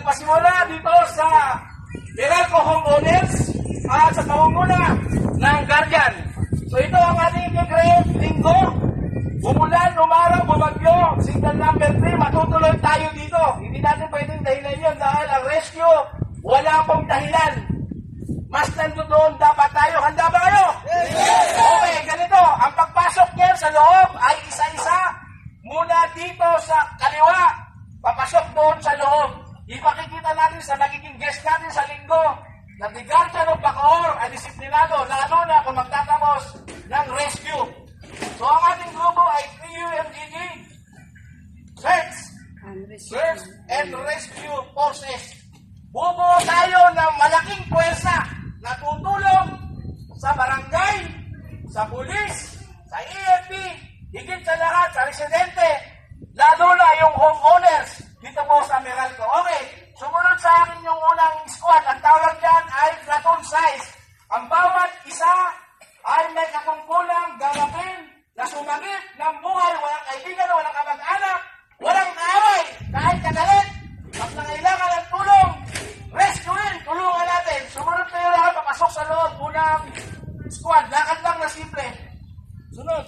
Nagpasimula dito sa Meralco Homeowners at sa pamumula ng Guardian. So ito ang ating i-create linggo. Umulan, umaraw, bumagyo, signal number 3, matutuloy tayo dito. Hindi natin pwedeng dahilan yun dahil ang rescue, wala pong dahilan. Mas nandoon dapat tayo. Handa ba kayo? Yes! Okay, ganito. Ang pagpasok niyan sa loob ay isa-isa. Muna dito sa kaliwa, papasok doon sa loob. Ipakikita natin sa magiging guest natin sa linggo na the Guardian of Bacoor ay disiplinado, lalo na kung magtatapos ng rescue. So ang ating grupo ay PUMGG, Search and Rescue Forces. Bubuo tayo ng malaking puwersa na tutulong sa barangay, sa pulis, sa EFP, higit sa lahat sa residente, lalo na yung homeowners dito po sa Meralco. Okay, sumunod sa akin yung unang squad. Ang tawag dyan ay platoon size. Ang bawat isa ay may katungkulang gagawin na sumagip ng buhay, walang kaibigan, walang kamag-anak, walang kaaway, kahit kagalit. Pag nangailangan ng tulong, rescuein, tulungan natin. Sumunod kayo lahat, papasok sa loob, unang squad, lakad lang na simple. Sunod.